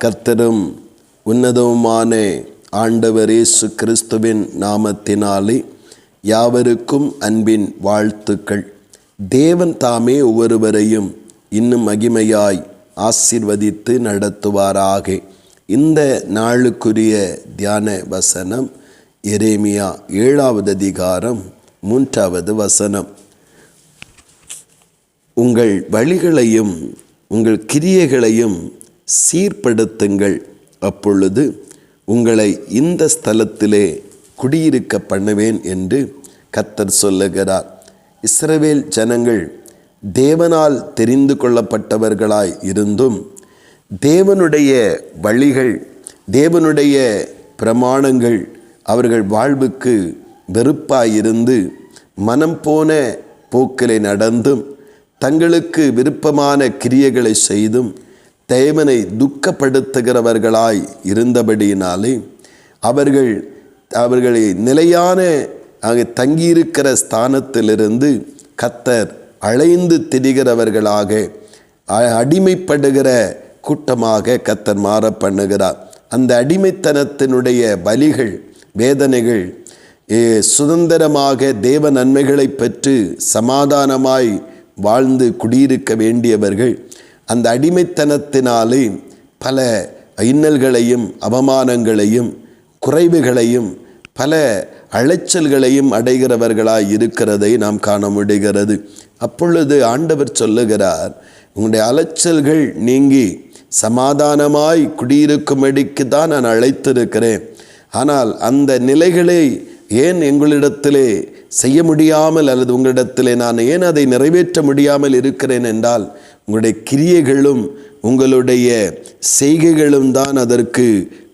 கர்த்தரும் உன்னதவுமான ஆண்டவர் இயேசு கிறிஸ்துவின் நாமத்தினாலே யாவருக்கும் அன்பின் வாழ்த்துக்கள். தேவன் தாமே ஒவ்வொருவரையும் இன்னும் மகிமையாய் ஆசீர்வதித்து நடத்துவாராக. இந்த நாளுக்குரிய தியான வசனம் எரேமியா 7வது அதிகாரம் 3வது வசனம். உங்கள் வழிகளையும் உங்கள் கிரியைகளையும் சீர்படுத்துங்கள், அப்பொழுது உங்களை இந்த ஸ்தலத்திலே குடியிருக்க பண்ணுவேன் என்று கர்த்தர் சொல்லுகிறார். இஸ்ரவேல் ஜனங்கள் தேவனால் தெரிந்து கொள்ளப்பட்டவர்களாய் இருந்தும் தேவனுடைய வழிகள், தேவனுடைய பிரமாணங்கள் அவர்கள் வாழ்வுக்கு வெறுப்பாயிருந்து மனம் போன போக்கிலே நடந்தும் தங்களுக்கு விருப்பமான கிரியைகளை செய்தும் தேவனை துக்கப்படுத்துகிறவர்களாய் இருந்தபடியினாலே அவர்களை நிலையான தங்கியிருக்கிற ஸ்தானத்திலிருந்து கர்த்தர் அலைந்து திரிகிறவர்களாக, அடிமைப்படுகிற கூட்டமாக கர்த்தர் மாற பண்ணுகிறார். அந்த அடிமைத்தனத்தினுடைய பலிகள், வேதனைகள், சுதந்திரமாக தேவ நன்மைகளை பெற்று சமாதானமாய் வாழ்ந்து குடியிருக்க வேண்டியவர்கள் அந்த அடிமைத்தனத்தினாலே பல இன்னல்களையும் அவமானங்களையும் குறைவுகளையும் பல அலைச்சல்களையும் அடைகிறவர்களாய் இருக்கிறதை நாம் காண முடிகிறது. அப்பொழுது ஆண்டவர் சொல்லுகிறார், உங்களுடைய அலைச்சல்கள் நீங்கி சமாதானமாய் குடியிருக்கும்படிக்கு தான் நான் அழைத்திருக்கிறேன். ஆனால் அந்த நிலைகளை ஏன் எங்களிடத்திலே செய்ய முடியாமல், அல்லது உங்களிடத்திலே நான் ஏன் அதை நிறைவேற்ற முடியாமல் இருக்கிறேன் என்றால், உங்களுடைய கிரியைகளும் உங்களுடைய செய்கைகளும் தான் அதற்கு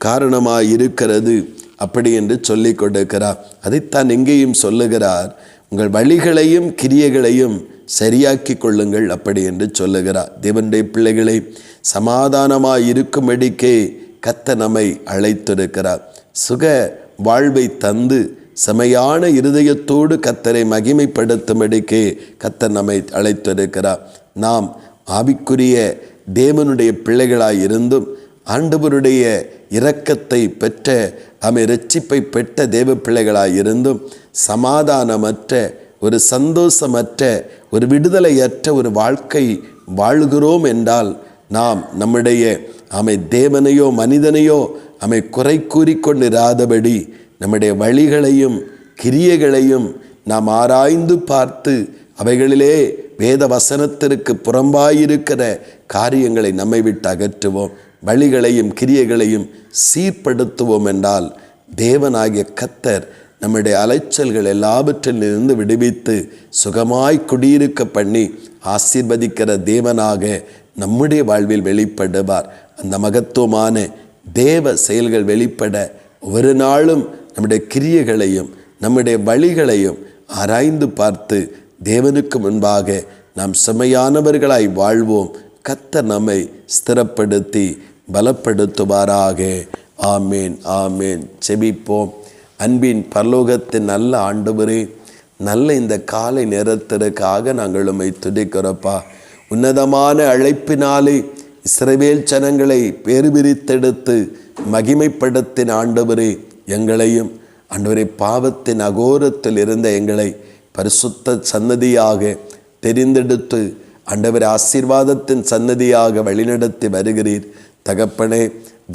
காரணமாக இருக்கிறது அப்படி என்று சொல்லி கொடுக்கிறார். அதைத்தான் எங்கேயும் சொல்லுகிறார், உங்கள் வழிகளையும் கிரியைகளையும் சரியாக்கி கொள்ளுங்கள் அப்படி என்று சொல்லுகிறார். தேவனுடைய பிள்ளைகளை சமாதானமாக இருக்கும்படிக்கே கர்த்தர் நம்மை அழைத்திருக்கிறார். சுக வாழ்வை தந்து செமையான இருதயத்தோடு கர்த்தரை மகிமைப்படுத்தும்படிக்கே கர்த்தர் நம்மை அழைத்திருக்கிறார். நாம் ஆவிக்குரிய தேவனுடைய பிள்ளைகளாய் இருந்தும் ஆண்டவருடைய இரக்கத்தை பெற்ற இரட்சிப்பை பெற்ற தேவ பிள்ளைகளாய் இருந்தும் சமாதானமற்ற, ஒரு சந்தோஷமற்ற, ஒரு விடுதலையற்ற ஒரு வாழ்க்கை வாழ்கிறோம் என்றால் நாம் நம்முடைய தேவனையோ மனிதனையோ குறை கூறிக்கொண்டிராதபடி நம்முடைய வழிகளையும் கிரியைகளையும் நாம் ஆராய்ந்து பார்த்து அவைகளிலே வேத வசனத்திற்கு புறம்பாயிருக்கிற காரியங்களை நம்மை விட்டு அகற்றுவோம். வழிகளையும் கிரியைகளையும் சீர்படுத்துவோம் என்றால் தேவனாகிய கர்த்தர் நம்முடைய அலைச்சல்கள் எல்லாவற்றிலிருந்து விடுவித்து சுகமாய் குடியிருக்க பண்ணி ஆசீர்வதிக்கிற தேவனாக நம்முடைய வாழ்வில் வெளிப்படுவார். அந்த மகத்துவமான தேவ செயல்கள் வெளிப்பட ஒவ்வொரு நாளும் நம்முடைய கிரியைகளையும் நம்முடைய வழிகளையும் ஆராய்ந்து பார்த்து தேவனுக்கு முன்பாக நாம் செம்மையானவர்களாய் வாழ்வோம். கர்த்தர் நம்மை ஸ்திரப்படுத்தி பலப்படுத்துவாராக. ஆமேன், ஆமேன். செபிப்போம். அன்பின் பரலோகத்தின் நல்ல ஆண்டவரே, நல்ல இந்த காலை நேரத்திற்காக நாங்கள் உம்மை துதிக்கிறோப்பா. உன்னதமான அழைப்பினாலே இஸ்ரவேல் ஜனங்களை பேறு பிரித்தெடுத்து மகிமைப்படுத்தின ஆண்டவரே, எங்களையும் ஆண்டவரே பாவத்தின் அகோரத்தில் இருந்த எங்களை பரிசுத்த சன்னதியாக தெரிந்தெடுத்து ஆண்டவரே ஆசீர்வாதத்தின் சன்னதியாக வழிநடத்தி வருகிறீர். தகப்பனே,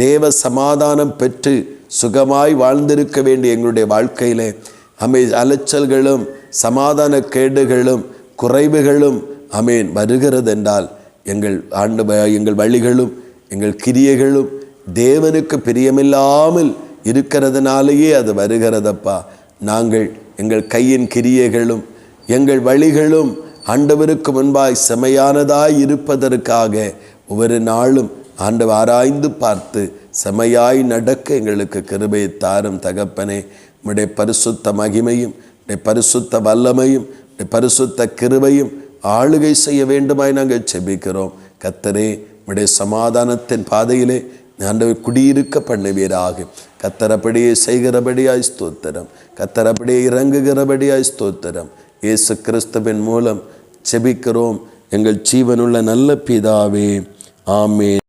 தேவ சமாதானம் பெற்று சுகமாய் வாழ்ந்திருக்க வேண்டிய எங்களுடைய வாழ்க்கையிலே அலைச்சல்களும் சமாதான கேடுகளும் குறைவுகளும் வருகிறது என்றால் எங்கள் வழிகளும் எங்கள் கிரியைகளும் தேவனுக்கு பிரியமில்லாமல் இருக்கிறதுனாலேயே அது வருகிறதப்பா. நாங்கள் எங்கள் கையின் கிரியைகளும் எங்கள் வழிகளும் ஆண்டவருக்கு முன்பாய் செமையானதாய் இருப்பதற்காக ஒவ்வொரு நாளும் ஆண்டவர் ஆராய்ந்து பார்த்து செமையாய் நடக்க எங்களுக்கு கிருபையை தாரும் தகப்பனே. உம்முடைய பரிசுத்த மகிமையும் உம்முடைய பரிசுத்த வல்லமையும் உம்முடைய பரிசுத்த கிருபையும் ஆளுகை செய்ய வேண்டுமாய் நாங்கள் செபிக்கிறோம். கர்த்தரே, உம்முடைய சமாதானத்தின் பாதையிலே ஆண்டவர் குடியிருக்க பண்ணுவீராக. கர்த்தரப்படியே செய்கிறபடியாய் ஸ்தோத்திரம், கர்த்தரப்படியே இறங்குகிறபடியாய் ஸ்தோத்திரம். இயேசு கிறிஸ்துவின் மூலம் செபிக்கிறோம் எங்கள் ஜீவனுள்ள நல்ல பிதாவே, ஆமென்.